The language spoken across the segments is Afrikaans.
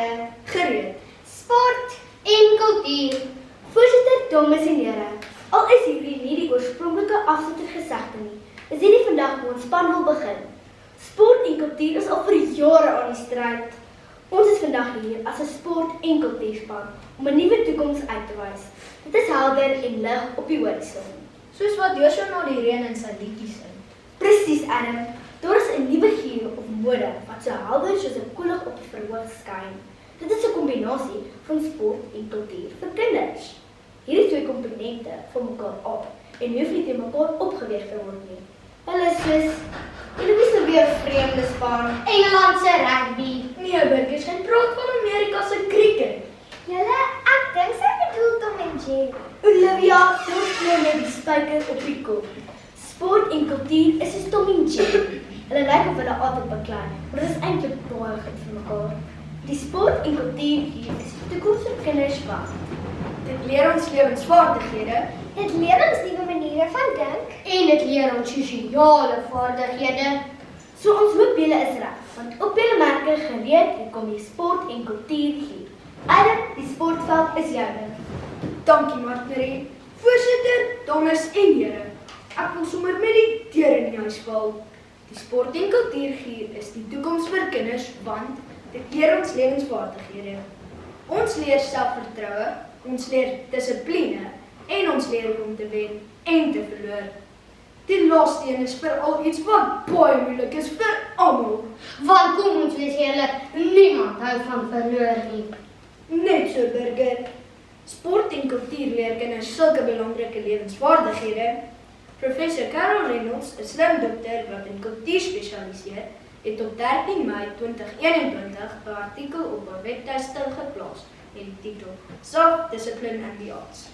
Sterre. Gereed. Sport en kultuur. Voorsitter, dames en here. Al is hierdie nie die oorspronklike afsettergesegde nie, is hierdie vandag hoe ons span wil begin. Sport en kultuur is al vir jare aan die stryd. Ons is vandag hier as 'n sport en kultuurspan om 'n nuwe toekoms uit te wys. Dit is helder en lig op die horison. Soos wat Joshua na die reën in sy liedjies sing. Presies, Adam. Daar is 'n nuwe geur of mode wat so helder soos 'n koelig op die verhoog skyn. Dit is 'n kombinasie van sport en kultuur vir kinders. Hierdie twee komponente van mekaar af en hoef nie teen mekaar opgeweeg te word nie. Hulle is soos, julle is nou weer 'n vreemde span. Engelandse rugby. Nee, burgers, hy praat van Amerika se cricket. Julle, ek dink sy bedoel Tom en Jerry. Olivia, ons glo net die spyker op die kop. Sport en kultuur is soos Tom en Jerry. Hulle lyk of hulle altyd beklei, maar dit is eintlik baie goed vir mekaar. Die sport en kultuur hier is die toekoms vir kinders van. Dit leer ons lewensvaardighede. Dit leer ons nuwe maniere van dink. En dit leer ons sosiale vaardighede. So ons hoop julle is reg, want op julle merke gereed, hier kom die sport en kultuur hier. Adam, die sportveld is joune. Dankie, Martmarie. Voorsitter, dames en here. Ek wil sommer met die deur in die huis val. Die sport en kultuurgier is die toekoms vir kinders, want dit leer ons lewensvaardighede. Ons leer selfvertroue, ons leer dissipline en ons leer hoe om te wen en te verloor. Die laaste een is veral iets wat baie moeilik is vir almal. Want kom ons wees eerlik, niemand hou van verloor nie. Net so, burger. Sport en kultuur leer kinders sulke belangrike lewensvaardighede. Professor Carol Reynolds, 'n slim dokter wat in kultuur spesialiseer, het op 13 Mei 2021 'n artikel op haar webtuiste geplaas met die titel Self-Discipline and the Arts.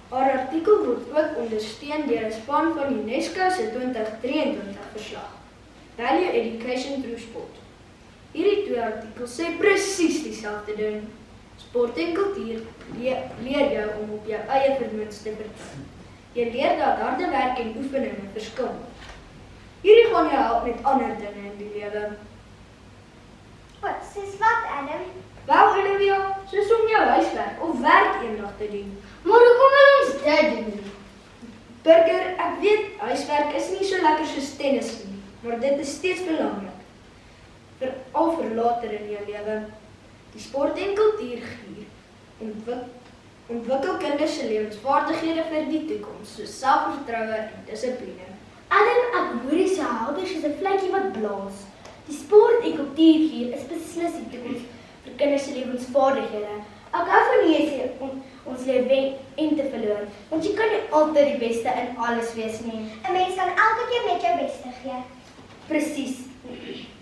Haar artikel word ook ondersteun deur 'n span van UNESCO se 2023 verslag, Value Education Through Sport. Hierdie twee artikels sê presies dieselfde ding. Sport en kultuur leer jou om op jou eie vermoëns te vertrou. Jy leer dat harde werk en oefening 'n verskil maak. Hierdie gaan jou help met ander dinge in die lewe. Wat, soos wat, Adam? Wel, Olivia, soos om jou huiswerk of werk eendag te doen. Maar hoekom wil ons dit doen? Burger, ek weet huiswerk is nie so lekker soos tennis nie, maar dit is steeds belangrik. Veral vir later in jou lewe. Die sport en kultuurgier ontwikkel kinders se lewensvaardighede vir die toekoms, soos selfvertroue en dissipline. Adam, ek hoor jy so helder soos 'n vletjie wat blaas. Die sport en kultuur hier is beslis die toekoms vir kinders se lewensvaardighede. Ek hou van hoe jy sê ons leer wen en te verloor, want jy kan nie altyd die beste in alles wees nie. 'n Mens kan elke keer net jou beste gee. Presies.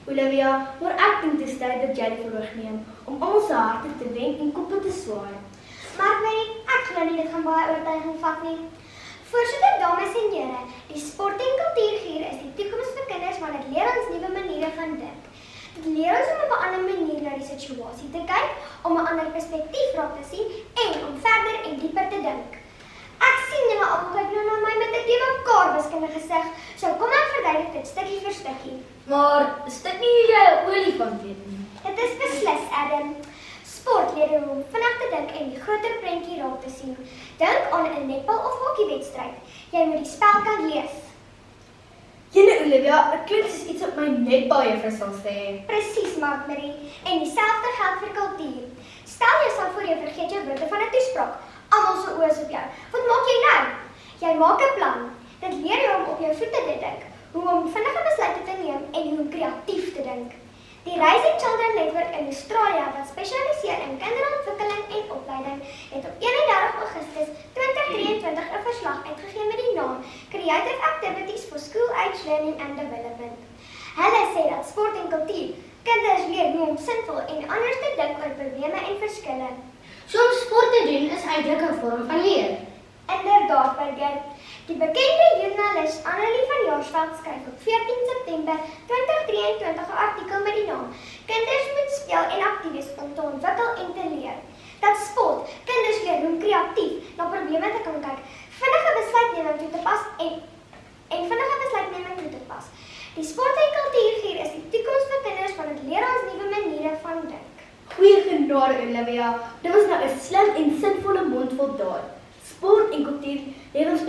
Olivia, maar ek dink dit is tyd dat jy die verhoog neem om almal se harte te wen en koppe te swaai. Maar ek glo nie dit gaan baie oortuiging vat nie. Voorsitter, dames en here, die sport en kultuurgier is die toekoms vir kinders want dit leer ons nuwe maniere van dink. Dit leer ons om op 'n ander manier na die situasie te kyk, om 'n ander perspektief raak te sien en om verder en dieper te dink. Ek sien julle almal kyk nou na my met 'n te mekaar wiskundige gesig, so kom ek verduidelik dit stukkie vir stukkie. Maar is dit nie hoe jy 'n olifant weet nie? Dit is beslis, Adam. Sport leer jou om vinnig te dink en die groter prentjie raak te sien. Dink aan 'n netbal of hokkiewedstryd. Jy moet die spel kan lees. Jene Olivia, dit klink soos iets wat my netbaljuffrou sal sê. Presies, Martmarie. En dieselfde geld vir kultuur. Stel jouself voor jy vergeet jou woorde van 'n toespraak. Almal se oë is op jou. Wat maak jy nou? Jy maak 'n plan. Dit leer jou om op jou voete te dink, hoe om vinnige besluite te neem en hoe om kreatief te dink. Die Rising Children Network in Australië, wat spesialiseer in kinderontwikkeling en opleiding, het op 31 Augustus 2023 'n verslag uitgegee met die naam Creative Activities for School-Age Learning and Development. Hulle sê dat sport en kultuur kinders leer hoe om sinvol en anders te dink oor probleme en verskille. So om sport te doen is eintlik 'n vorm van leer. Inderdaad, Burger. Die bekende joernalis Annelie van Jaarsveld skryf op 14 September 2023 'n artikel met die naam Kinders moet speel en aktief wees om te ontwikkel en te leer. Dat sport kinders leer hoe om kreatief na probleme te kan kyk, vinnige besluitneming toe te pas en vinnige besluitneming toe te pas. Die sport en kultuurgier is die toekoms vir kinders want dit leer ons nuwe maniere van dink. genade Olivia, dit was nou 'n slim en sinvolle mondvol daad. Sport en kultuur leer ons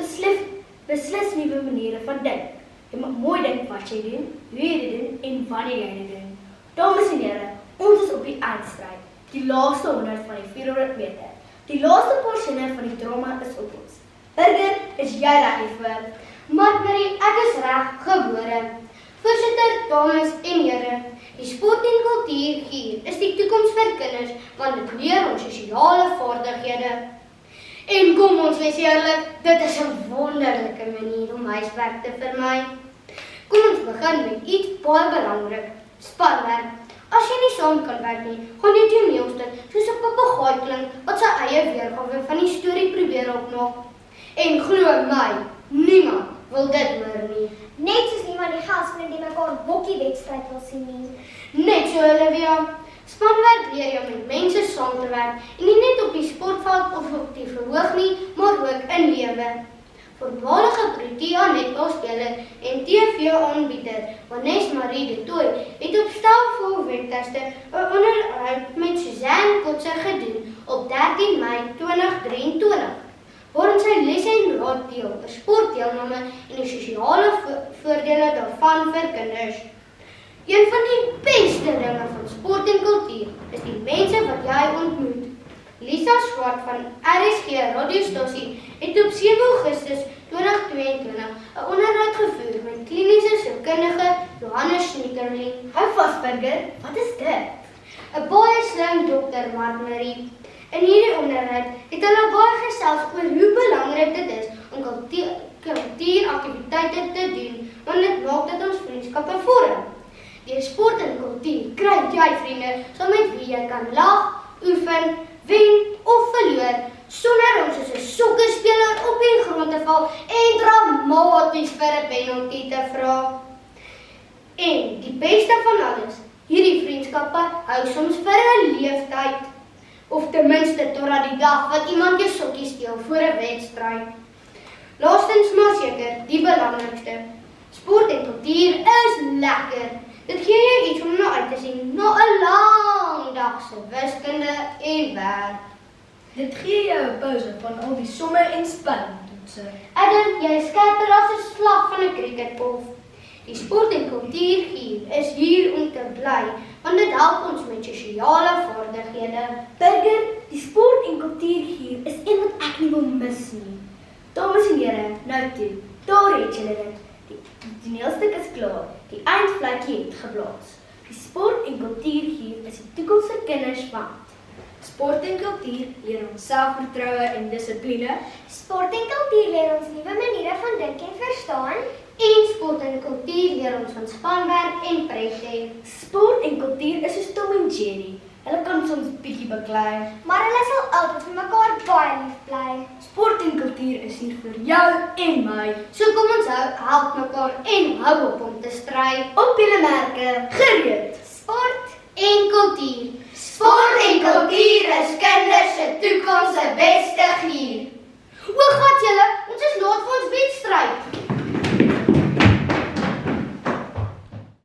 beslis nuwe maniere van dink. Jy moet mooi dink wat jy doen, hoe jy dit doen en wanneer jy dit doen. Dames en here, ons is op die eindstryd. Die laaste 100 van die 400 meter. Die laaste porsioene van die drama is op ons. Burger, is jy reg hiervoor? Mark-Marie, ek is reg gebore. Voorsitter, dames en here, die sport en kultuur hier is die toekoms vir kinders, want dit leer ons sosiale vaardighede. En kom ons wees eerlik, dit is 'n wonderlike manier om huiswerk te vermy. Kom ons begin met iets baie belangrik, spanwerk. As jy nie saam kan werk nie, gaan die toneelstuk soos 'n papegaai klink wat sy eie weergawe van die storie probeer opmaak. En glo my, niemand wil dit hoor nie. Net soos niemand die gelspan die mekaar hokkiewedstryd wil sien nie. Net so, Olivia. Spanwerk leer jou met mense saam te werk en nie net op die sportveld of op die verhoog nie, maar ook in lewe. Voormalige Protea netbalspeler en TV-aanbieder Vanessa Marie de Tooy het op Stelvol Webtuiste 'n onderhoud met Suzanne Kotse gedoen op 13 Mei 2023. Waarin sy lesse en raad deel oor sportdeelname en die sosiale voordele daarvan vir kinders. Een van die beste dinge van sport en kultuur is die mense wat jy ontmoet. Lisa Swart van RSG radiostasie het op 7 Augustus 2022 'n onderhoud gevoer met kliniese sielkundige Johannes Schnieterling. Hou vas, Burger, wat is dit? 'n baie slim dokter, Mark-Marie. In hierdie onderhoud het hulle baie gesels oor hoe belangrik dit is om kultuuraktiwiteite te doen, want dit maak dat ons vriendskappe vorm. Deur sport en kultuur kry jy vriende saam met wie jy kan lag, oefen, wen of verloor, sonder om soos 'n sokkerspeler op die grond te val en dramaties vir 'n penalty te vra. En die beste van alles, hierdie vriendskappe hou soms vir 'n leeftyd. Of ten minste totdat die dag wat iemand jou sokkie steel voor 'n wedstryd. Laastens maar seker, die belangrikste. Sport en kultuur is lekker. Dit gee jou iets om na uit te sien na 'n lang dag se wiskunde en werk. Dit gee jou 'n pouse van al die somme en spanningtoetse. Ek dink jy is skerper as 'n slag van 'n cricketbal. Die sport en kultuur is hier om te bly, want dit help ons met sosiale vaardighede. Burger, die sport en kultuur hier is een wat ek nie wil mis nie. Dames en here, nou toe, daar het julle dit. Die toneelstuk is klaar, die eindvlakkie het geblaas. Die sport en kultuur hier is die toekoms vir kinders want sport en kultuur leer ons selfvertroue en dissipline. Sport en kultuur leer ons nuwe maniere van dink en verstaan. En sport en kultuur leer ons van spanwerk en pret hê. Sport en kultuur is soos Tom en Jerry. Hulle kan soms bietjie beklei. Maar hulle sal altyd vir mekaar baie lief bly. Sport en kultuur is hier vir jou en my. So kom ons help mekaar en hou op om te stry. Op julle merke, gereed. Sport